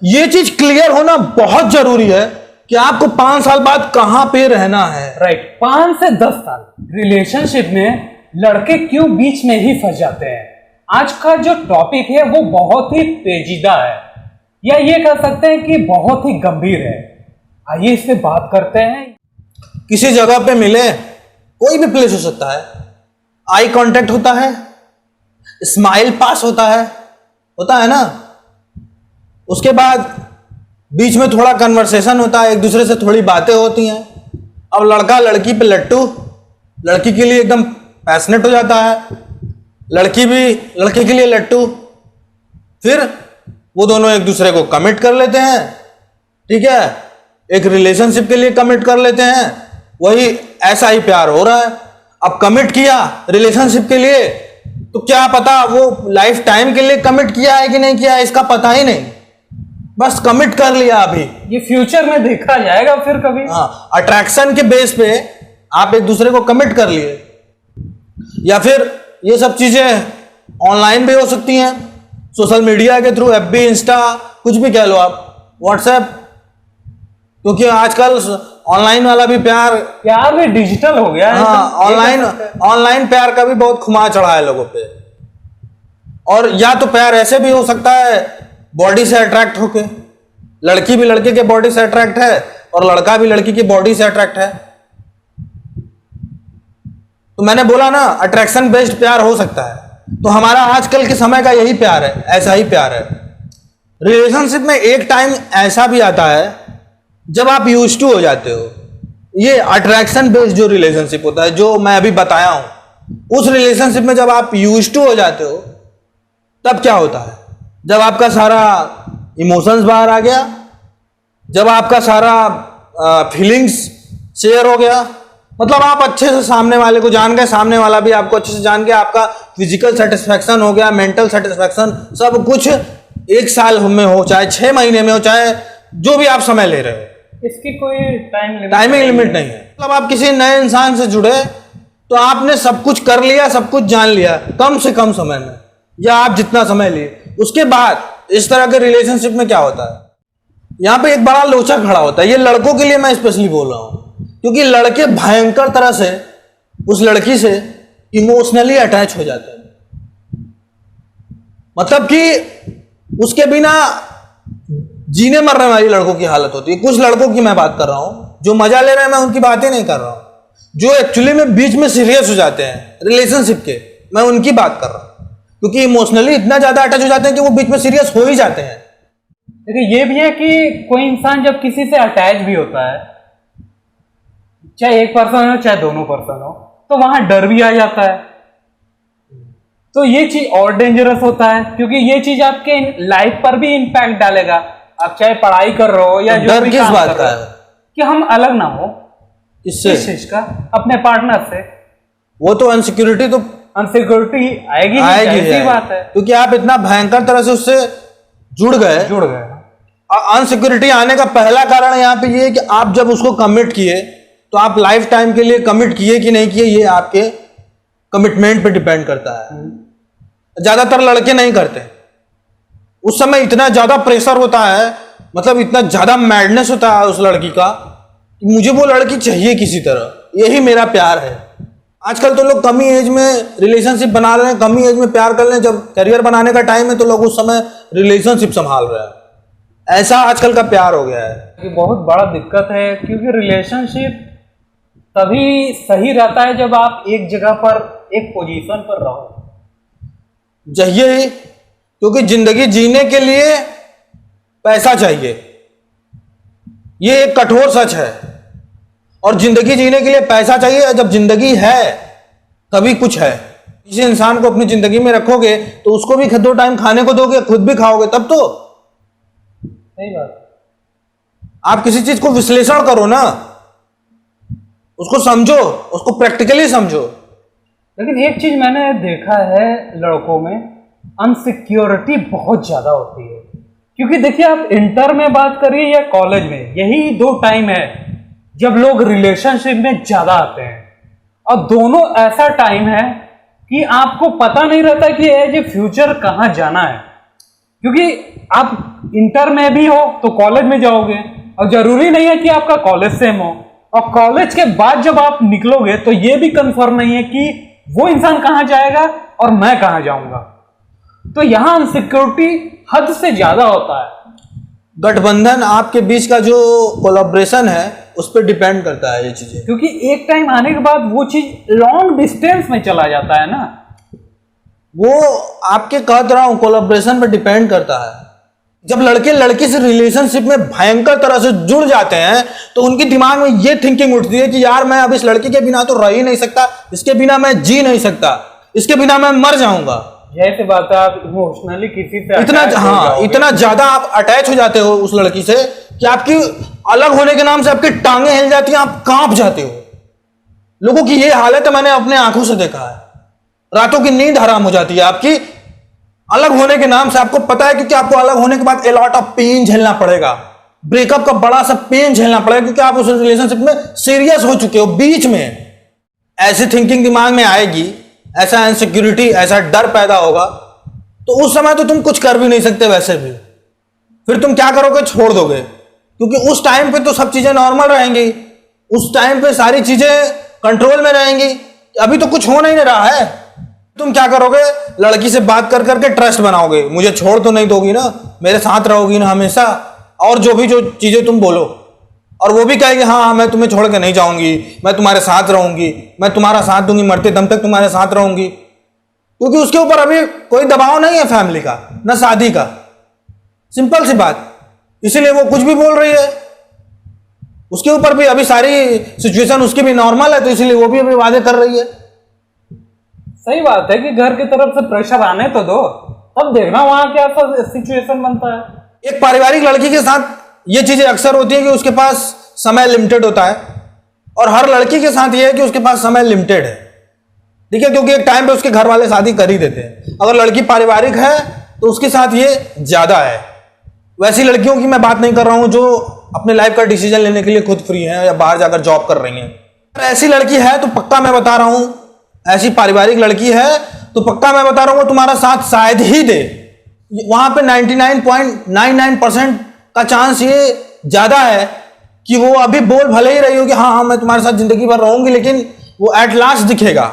ये चीज क्लियर होना बहुत जरूरी है कि आपको 5 साल बाद कहां पे रहना है। राइट, 5 से 10 साल रिलेशनशिप में लड़के क्यों बीच में ही फंस जाते हैं। आज का जो टॉपिक है वो बहुत ही पेचीदा है, या ये कह सकते हैं कि बहुत ही गंभीर है। आइए इस पे बात करते हैं। किसी जगह पे मिले, कोई भी प्लेस हो सकता है, आई कांटेक्ट होता है, स्माइल पास होता है ना। उसके बाद बीच में थोड़ा कन्वर्सेशन होता है, एक दूसरे से थोड़ी बातें होती हैं। अब लड़का लड़की पे लट्टू, लड़की के लिए एकदम पैशनेट हो जाता है, लड़की भी लड़के के लिए लट्टू। फिर वो दोनों एक दूसरे को कमिट कर लेते हैं, ठीक है, एक रिलेशनशिप के लिए कमिट कर लेते हैं। वही ऐसा ही प्यार हो रहा है। अब कमिट किया रिलेशनशिप के लिए, तो क्या पता वो लाइफ टाइम के लिए कमिट किया है कि नहीं किया है, इसका पता ही नहीं, बस कमिट कर लिया। अभी ये फ्यूचर में देखा जाएगा फिर कभी। हाँ, अट्रैक्शन के बेस पे आप एक दूसरे को कमिट कर लिए। या फिर ये सब चीजें ऑनलाइन भी हो सकती हैं, सोशल मीडिया के थ्रू, FB, इंस्टा, कुछ भी कह लो आप, व्हाट्सएप, क्योंकि आजकल ऑनलाइन वाला भी प्यार भी डिजिटल हो गया है। हाँ, ऑनलाइन प्यार का भी बहुत खुमार चढ़ा है लोगों पे। और या तो प्यार ऐसे भी हो सकता है बॉडी से अट्रैक्ट होके, लड़की भी लड़के के बॉडी से अट्रैक्ट है और लड़का भी लड़की की बॉडी से अट्रैक्ट है। तो मैंने बोला ना, अट्रैक्शन बेस्ड प्यार हो सकता है। तो हमारा आजकल के समय का यही प्यार है, ऐसा ही प्यार है। रिलेशनशिप में एक टाइम ऐसा भी आता है जब आप यूज्ड टू हो जाते हो। ये अट्रैक्शन बेस्ड जो रिलेशनशिप होता है, जो मैं अभी बताया हूं, उस रिलेशनशिप में जब आप यूज्ड टू हो जाते हो, तब क्या होता है, जब आपका सारा इमोशंस बाहर आ गया, जब आपका सारा फीलिंग्स शेयर हो गया, मतलब आप अच्छे से सामने वाले को जान गए, सामने वाला भी आपको अच्छे से जान गया, आपका फिजिकल सेटिस्फैक्शन हो गया, मेंटल सेटिस्फैक्शन, सब कुछ 1 साल में हो, चाहे 6 महीने में हो, चाहे जो भी आप समय ले रहे हो, इसकी कोई टाइमिंग लिमिट नहीं है। मतलब आप किसी नए इंसान से जुड़े तो आपने सब कुछ कर लिया, सब कुछ जान लिया कम से कम समय में, या आप जितना समय लिए। उसके बाद इस तरह के रिलेशनशिप में क्या होता है, यहाँ पे एक बड़ा लोचा खड़ा होता है। ये लड़कों के लिए मैं स्पेशली बोल रहा हूं, क्योंकि लड़के भयंकर तरह से उस लड़की से इमोशनली अटैच हो जाते हैं। मतलब कि उसके बिना जीने मरने वाली लड़कों की हालत होती है। कुछ लड़कों की मैं बात कर रहा हूं जो मजा ले रहे हैं, मैं उनकी बात ही नहीं कर रहा हूं। जो एक्चुअली में बीच में सीरियस हो जाते हैं रिलेशनशिप के, मैं उनकी बात कर रहा हूं। क्योंकि इमोशनली इतना ज्यादा अटैच हो जाते हैं कि वो बीच में सीरियस हो ही जाते हैं। देखिए, ये भी है कि कोई इंसान जब किसी से अटैच भी होता है, चाहे एक पर्सन हो चाहे दोनों पर्सन हो, तो वहां डर भी आ जाता है। तो ये चीज और डेंजरस होता है, क्योंकि ये चीज आपके लाइफ पर भी इंपैक्ट डालेगा। आप चाहे पढ़ाई कर रहे हो या जो भी किस काम बात कर का रहे हो, है कि हम अलग ना हो इससे, इस चीज का, अपने पार्टनर से। वो तो अनसिक्योरिटी तो अनसिक्योरिटी आएगी, ऐसी बात है, क्योंकि आप इतना भयंकर तरह से उससे जुड़ गए। अनसिक्योरिटी आने का पहला कारण यहाँ पे ये है कि आप जब उसको कमिट किए, तो आप लाइफ टाइम के लिए कमिट किए कि नहीं किए, ये आपके कमिटमेंट पे डिपेंड करता है। ज्यादातर लड़के नहीं करते। उस समय इतना ज्यादा प्रेशर होता है, मतलब इतना ज्यादा मैडनेस होता है उस लड़की का कि मुझे वो लड़की चाहिए किसी तरह, यही मेरा प्यार है। आजकल तो लोग कम ही एज में रिलेशनशिप बना रहे हैं, कम ही एज में प्यार कर रहे हैं। जब करियर बनाने का टाइम है तो लोग उस समय रिलेशनशिप संभाल रहे हैं। ऐसा आजकल का प्यार हो गया है। ये बहुत बड़ा दिक्कत है, क्योंकि रिलेशनशिप तभी सही रहता है जब आप एक जगह पर, एक पोजीशन पर रहो। चाहिए ही, क्योंकि जिंदगी जीने के लिए पैसा चाहिए, ये एक कठोर सच है। और जिंदगी जीने के लिए पैसा चाहिए। जब जिंदगी है तभी कुछ है। किसी इंसान को अपनी जिंदगी में रखोगे तो उसको भी 2 टाइम खाने को दोगे, खुद भी खाओगे, तब तो। सही बात। आप किसी चीज को विश्लेषण करो ना, उसको समझो, उसको प्रैक्टिकली समझो। लेकिन एक चीज मैंने देखा है, लड़कों में अनसिक्योरिटी बहुत ज्यादा होती है। क्योंकि देखिए, आप इंटर में बात करिए या कॉलेज में, यही 2 टाइम है जब लोग रिलेशनशिप में ज्यादा आते हैं। और दोनों ऐसा टाइम है कि आपको पता नहीं रहता कि एज ए फ्यूचर कहां जाना है। क्योंकि आप इंटर में भी हो तो कॉलेज में जाओगे, और जरूरी नहीं है कि आपका कॉलेज सेम हो, और कॉलेज के बाद जब आप निकलोगे तो ये भी कंफर्म नहीं है कि वो इंसान कहां जाएगा और मैं कहां जाऊंगा। तो यहां अनसिक्योरिटी हद से ज्यादा होता है। गठबंधन आपके बीच का जो कोलैबोरेशन है उस पर डिपेंड करता है ये चीजें, क्योंकि एक टाइम आने के बाद वो चीज लॉन्ग डिस्टेंस में चला जाता है ना। वो आपके कह रहा हूं कोलैबोरेशन पर डिपेंड करता है। जब लड़के लड़की से रिलेशनशिप में भयंकर तरह से जुड़ जाते हैं तो उनके दिमाग में ये थिंकिंग उठती है कि यार मैं अब इस लड़की के बिना तो रह ही नहीं सकता, इसके बिना मैं जी नहीं सकता, इसके बिना मैं मर जाऊंगा। जैसे बात है, आप इमोशनली किसी से इतना ज्यादा आप अटैच हो जाते हो उस लड़की से कि आपकी अलग होने के नाम से आपकी टांगें हिल जाती हैं, आप कांप जाते हो। लोगों की ये हालत है, मैंने अपने आंखों से देखा है। रातों की नींद हराम हो जाती है आपकी अलग होने के नाम से। आपको पता है क्योंकि आपको अलग होने के बाद ए लॉट ऑफ पेन झेलना पड़ेगा, ब्रेकअप का बड़ा सा पेन झेलना पड़ेगा, क्योंकि आप उस रिलेशनशिप में सीरियस हो चुके हो। बीच में ऐसी थिंकिंग दिमाग में आएगी, ऐसा इनसिक्योरिटी, ऐसा डर पैदा होगा, तो उस समय तो तुम कुछ कर भी नहीं सकते। वैसे भी फिर तुम क्या करोगे? छोड़ दोगे, क्योंकि उस टाइम पे तो सब चीजें नॉर्मल रहेंगी, उस टाइम पे सारी चीजें कंट्रोल में रहेंगी। अभी तो कुछ हो नहीं रहा है। तुम क्या करोगे? लड़की से बात कर करके ट्रस्ट बनाओगे, मुझे छोड़ तो नहीं दोगी ना, मेरे साथ रहोगी ना हमेशा, और जो चीजें तुम बोलो, और वो भी कहेगी हाँ मैं तुम्हें छोड़ के नहीं जाऊंगी, मैं तुम्हारे साथ रहूंगी, मैं तुम्हारा साथ दूंगी, मरते दम तक तुम्हारे साथ रहूंगी। क्योंकि उसके ऊपर अभी कोई दबाव नहीं है फैमिली का, ना शादी का, सिंपल सी बात। इसीलिए वो कुछ भी बोल रही है। उसके ऊपर भी अभी सारी सिचुएशन उसकी भी नॉर्मल है, तो इसीलिए वो भी अभी वादे कर रही है। सही बात है कि घर की तरफ से प्रेशर आने तो दो, तब देखना वहां क्या सिचुएशन बनता है। एक पारिवारिक लड़की के साथ ये चीजें अक्सर होती है कि उसके पास समय लिमिटेड होता है, और हर लड़की के साथ ये है कि उसके पास समय लिमिटेड है, ठीक है, क्योंकि एक टाइम पे उसके घर वाले शादी कर ही देते हैं। अगर लड़की पारिवारिक है तो उसके साथ ये ज्यादा है। वैसी लड़कियों की मैं बात नहीं कर रहा हूं जो अपने लाइफ का डिसीजन लेने के लिए खुद फ्री है या बाहर जाकर जॉब कर रही हैं। अगर ऐसी लड़की है तो पक्का मैं बता रहा हूं, ऐसी पारिवारिक लड़की है तो पक्का मैं बता रहा हूं वो तुम्हारा साथ शायद ही दे। वहां पे 99.99% का चांस ये ज्यादा है कि वो अभी बोल भले ही रही हो कि हाँ मैं तुम्हारे साथ जिंदगी भर रहूंगी, लेकिन वो एट लास्ट दिखेगा।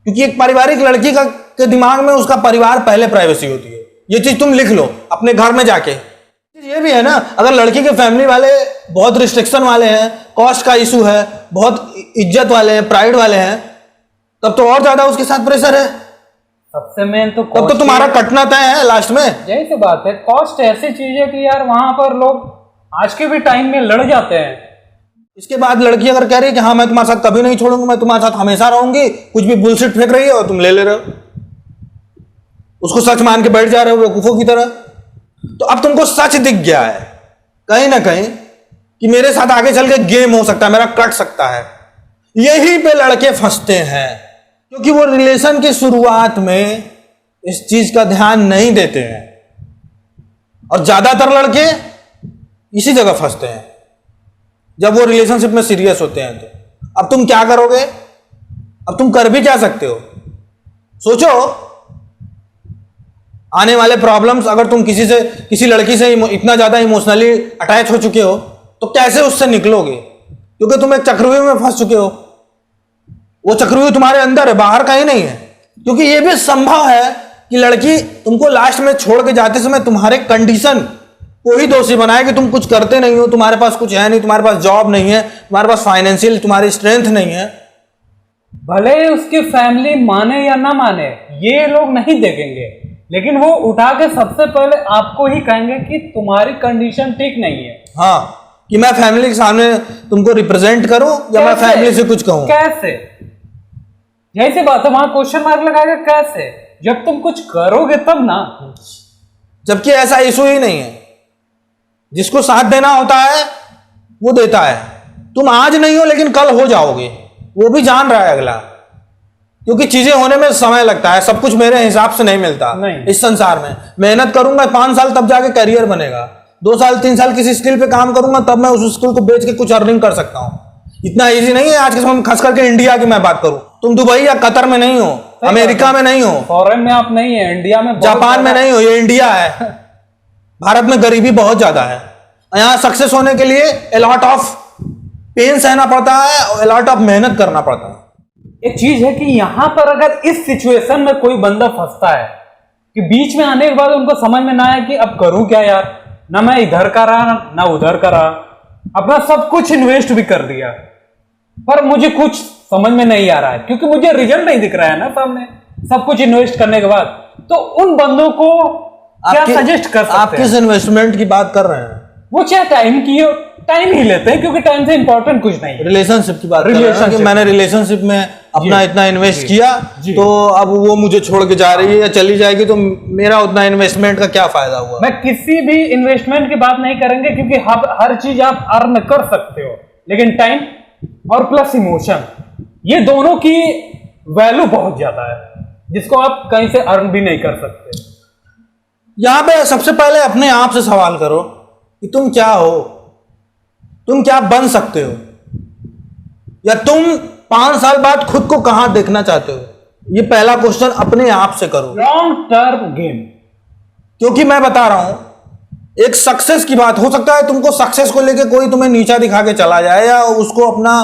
क्योंकि एक पारिवारिक लड़की के दिमाग में उसका परिवार पहले प्राइवेसी होती है। ये चीज तुम लिख लो अपने घर में जाके। ये भी है ना, अगर लड़की के फैमिली वाले बहुत रिस्ट्रिक्शन वाले हैं, कॉस्ट का इशू है, बहुत इज्जत वाले हैं, प्राइड वाले हैं, तब तो और ज्यादा उसके साथ प्रेशर है। सबसे मेन तो तब तो तुम्हारा कटना तय है लास्ट में। यही तो बात है, कॉस्ट ऐसी चीज है कि यार वहां पर लोग आज के भी टाइम में लड़ जाते हैं। इसके बाद लड़की अगर कह रही है कि हाँ मैं तुम्हारे साथ कभी नहीं छोड़ूंगी, मैं तुम्हारे साथ हमेशा रहूंगी, कुछ भी बुलशिट फेंक रही है और तुम ले रहे हो, उसको सच मान के बैठ जा रहे हो बेवकूफों की तरह। तो अब तुमको सच दिख गया है कहीं ना कहीं कि मेरे साथ आगे चल के गेम हो सकता है, मेरा कट सकता है। यहीं पे लड़के फंसते हैं, क्योंकि वो रिलेशन की शुरुआत में इस चीज का ध्यान नहीं देते हैं, और ज्यादातर लड़के इसी जगह फंसते हैं जब वो रिलेशनशिप में सीरियस होते हैं। तो अब तुम क्या करोगे? अब तुम कर भी क्या सकते हो? सोचो, आने वाले प्रॉब्लम्स, अगर तुम किसी लड़की से इतना ज्यादा इमोशनली अटैच हो चुके हो तो कैसे उससे निकलोगे? क्योंकि तुम एक चक्रव्यूह में फंस चुके हो। वो चक्रव्यूह तुम्हारे अंदर है, बाहर कहीं नहीं है। क्योंकि ये भी संभव है कि लड़की तुमको लास्ट में छोड़ के जाते समय तुम्हारे कंडीशन को ही दोषी बनाए कि तुम कुछ करते नहीं हो, तुम्हारे पास कुछ है नहीं, तुम्हारे पास जॉब नहीं है, तुम्हारे पास फाइनेंशियल तुम्हारी स्ट्रेंथ नहीं है। भले उसकी फैमिली माने या ना माने, ये लोग नहीं देखेंगे, लेकिन वो उठा के सबसे पहले आपको ही कहेंगे कि तुम्हारी कंडीशन ठीक नहीं है। हाँ, कि मैं फैमिली के सामने तुमको रिप्रेजेंट करूं या मैं फैमिली से कुछ कहूं? कैसे? यही सी बात है, वहां क्वेश्चन मार्क लगाएगा कैसे? जब तुम कुछ करोगे तब ना। जबकि ऐसा इशू ही नहीं है। जिसको साथ देना होता है वो देता है। तुम आज नहीं हो लेकिन कल हो जाओगे, वो भी जान रहा है अगला। क्योंकि चीजें होने में समय लगता है, सब कुछ मेरे हिसाब से नहीं मिलता नहीं। इस संसार में मेहनत करूंगा 5 साल तब जाके करियर बनेगा, 2 साल 3 साल किसी स्किल पे काम करूंगा तब मैं उस स्किल को बेच के कुछ अर्निंग कर सकता हूं। इतना इजी नहीं है आज के समय में, खास करके इंडिया की मैं बात करूं। तुम दुबई या कतर में नहीं हो, अमेरिका में नहीं हो, फॉरेन में आप नहीं है, इंडिया में, जापान में नहीं हो, ये इंडिया है। भारत में गरीबी बहुत ज्यादा है, यहाँ सक्सेस होने के लिए a lot of पेन सहना पड़ता है और a lot of मेहनत करना पड़ता है। एक चीज है कि यहाँ पर अगर इस सिचुएशन में कोई बंदा फंसता है कि बीच में आने के बाद उनको समझ में ना आया कि अब करूं क्या यार, ना मैं इधर का रहा ना उधर का रहा, अपना सब कुछ इन्वेस्ट भी कर दिया पर मुझे कुछ समझ में नहीं आ रहा है क्योंकि मुझे रिजल्ट नहीं दिख रहा है ना सामने, सब कुछ इन्वेस्ट करने के बाद, तो उन बंदों को क्या सजेस्ट कर सकते हैं? आप किस इन्वेस्टमेंट की बात कर रहे हैं? वो चाहे टाइम की हो, टाइम ही लेते हैं क्योंकि टाइम से इंपॉर्टेंट कुछ नहीं। रिलेशनशिप की बात कर रहे हैं कि मैंने रिलेशनशिप में अपना इतना इन्वेस्ट किया तो अब वो मुझे छोड़ के जा रही है या चली जाएगी तो मेरा उतना इन्वेस्टमेंट का क्या फायदा हुआ? मैं किसी भी इन्वेस्टमेंट की बात नहीं करेंगे क्योंकि हर चीज आप अर्न कर सकते हो, लेकिन टाइम और प्लस इमोशन, ये दोनों की वैल्यू बहुत ज्यादा है जिसको आप कहीं से अर्न भी नहीं कर सकते। यहां पे सबसे पहले अपने आप से सवाल करो कि तुम क्या हो, तुम क्या बन सकते हो, या तुम 5 साल बाद खुद को कहां देखना चाहते हो? ये पहला क्वेश्चन अपने आप से करो। लॉन्ग टर्म गेम, क्योंकि मैं बता रहा हूं एक सक्सेस की बात हो सकता है, तुमको सक्सेस को लेके कोई तुम्हें नीचा दिखा के चला जाए या उसको अपना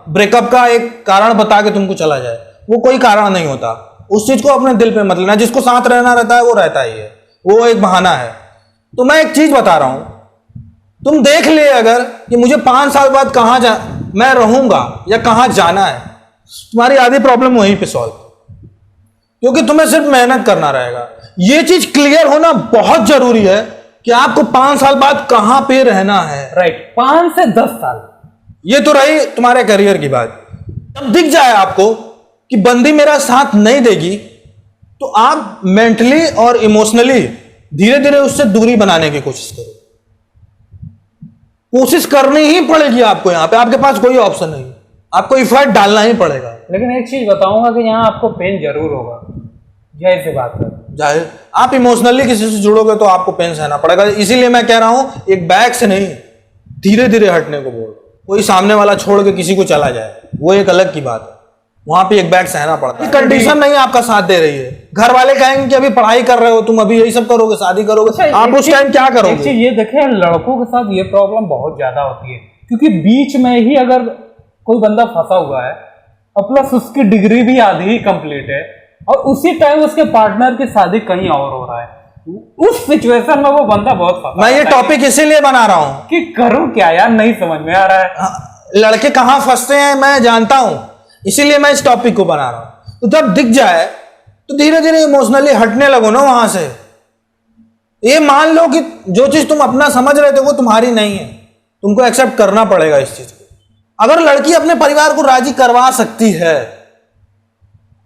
ब्रेकअप का एक कारण बता के तुमको चला जाए, वो कोई कारण नहीं होता। उस चीज को अपने दिल पे मत लेना, जिसको साथ रहना रहता है वो रहता ही है, वो एक बहाना है। तो मैं एक चीज बता रहा हूं, तुम देख ले अगर कि मुझे 5 साल बाद मैं रहूंगा या कहां जाना है, तुम्हारी आधी प्रॉब्लम वहीं पे सॉल्व, क्योंकि तुम्हें सिर्फ मेहनत करना रहेगा। ये चीज क्लियर होना बहुत जरूरी है कि आपको 5 साल बाद कहां पे रहना है। राइट, 5 से 10 साल। ये तो रही तुम्हारे करियर की बात। जब दिख जाए आपको कि बंदी मेरा साथ नहीं देगी तो आप मेंटली और इमोशनली धीरे धीरे उससे दूरी बनाने की कोशिश करो। कोशिश करनी ही पड़ेगी आपको, यहां पे आपके पास कोई ऑप्शन नहीं, आपको इफर्ट डालना ही पड़ेगा। लेकिन एक चीज बताऊंगा कि यहाँ आपको पेन जरूर होगा, जाहिर सी बात है। जाहिर, आप इमोशनली किसी से जुड़ोगे तो आपको पेन सहना पड़ेगा। इसीलिए मैं कह रहा हूं एक बैग से नहीं, धीरे धीरे हटने को बोल। कोई सामने वाला छोड़ के किसी को चला जाए वो एक अलग की बात है, वहां पे एक बैग सहना पड़ता है। कंडीशन नहीं आपका साथ दे रही है, घर वाले कहेंगे कि अभी पढ़ाई कर रहे हो तुम, अभी यही सब करोगे, शादी करोगे, आप उस टाइम क्या करोगे? एक चीज ये देखें, लड़कों के साथ ये प्रॉब्लम बहुत ज्यादा होती है क्योंकि बीच में ही अगर कोई बंदा फंसा हुआ है और प्लस उसकी डिग्री भी आधी ही कंप्लीट है और उसी टाइम उसके पार्टनर की शादी कहीं और हो रहा है, उस सिचुएशन में वो बंदा बहुत फंसा। मैं ये टॉपिक इसीलिए बना रहा हूं कि करूं क्या यार, नहीं समझ में आ रहा है। लड़के कहां फंसते हैं मैं जानता हूं, इसीलिए मैं इस टॉपिक को बना रहा हूं। तो जब दिख जाए तो धीरे धीरे इमोशनली हटने लगो ना वहां से। ये मान लो कि जो चीज तुम अपना समझ रहे थे वो तुम्हारी नहीं है, तुमको एक्सेप्ट करना पड़ेगा इस चीज को। अगर लड़की अपने परिवार को राजी करवा सकती है,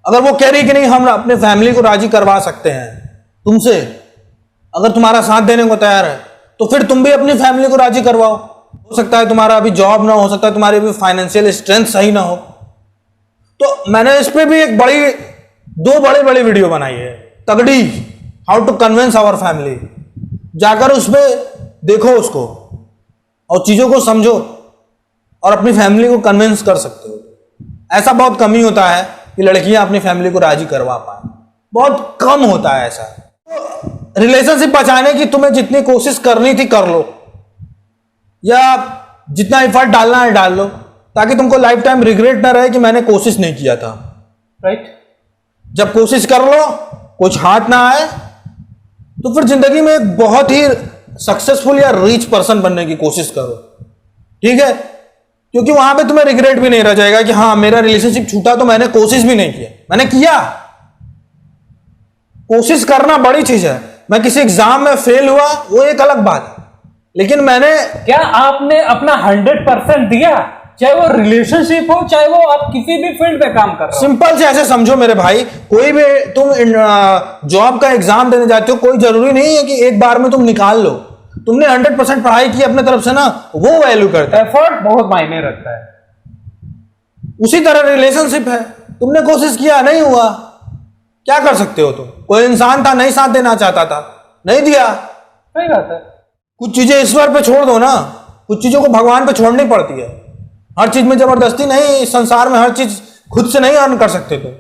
अगर वो कह रही कि नहीं हम अपने फैमिली को राजी करवा सकते हैं तुमसे, अगर तुम्हारा साथ देने को तैयार है तो फिर तुम भी अपनी फैमिली को राजी करवाओ। हो सकता है तुम्हारा अभी जॉब ना हो, सकता है तुम्हारी अभी फाइनेंशियल स्ट्रेंथ सही ना हो, तो मैंने इस पे भी एक दो बड़ी वीडियो बनाई है, तगड़ी, how to convince our family. जाकर उस पे देखो उसको और चीजों को समझो और अपनी फैमिली को कन्विंस कर सकते हो। ऐसा बहुत कम ही होता है कि लड़कियां अपनी फैमिली को राजी करवा पाए, बहुत कम होता है ऐसा। रिलेशनशिप बचाने की तुम्हें जितनी कोशिश करनी थी कर लो, या जितना एफर्ट डालना है डाल लो, ताकि तुमको लाइफ टाइम रिग्रेट ना रहे कि मैंने कोशिश नहीं किया था। राइट, जब कोशिश कर लो कुछ हाथ ना आए तो फिर जिंदगी में एक बहुत ही सक्सेसफुल या रिच पर्सन बनने की कोशिश करो, ठीक है? क्योंकि वहां पे तुम्हें रिग्रेट भी नहीं रह जाएगा कि हाँ मेरा रिलेशनशिप छूटा तो मैंने कोशिश भी नहीं किया। मैंने किया, कोशिश करना बड़ी चीज है। मैं किसी एग्जाम में फेल हुआ वो एक अलग बात है, लेकिन मैंने क्या आपने अपना 100% दिया, चाहे वो रिलेशनशिप हो चाहे वो आप किसी भी फील्ड पे काम कर रहे हो। सिंपल से ऐसे समझो मेरे भाई, कोई भी तुम जॉब का एग्जाम देने जाते हो, कोई जरूरी नहीं है कि एक बार में तुम निकाल लो। तुमने 100% पढ़ाई की अपने तरफ से ना, वो वैल्यू करता है। एफर्ट बहुत मायने रखता है। उसी तरह रिलेशनशिप है, तुमने कोशिश किया नहीं हुआ, क्या कर सकते हो तुम? कोई इंसान था नहीं साथ देना चाहता था, नहीं दिया, सही बात है। कुछ चीजें ईश्वर पे छोड़ दो ना, कुछ चीजों को भगवान पे छोड़नी पड़ती है। हर चीज में जबरदस्ती नहीं, संसार में हर चीज खुद से नहीं अर्न कर सकते तुम।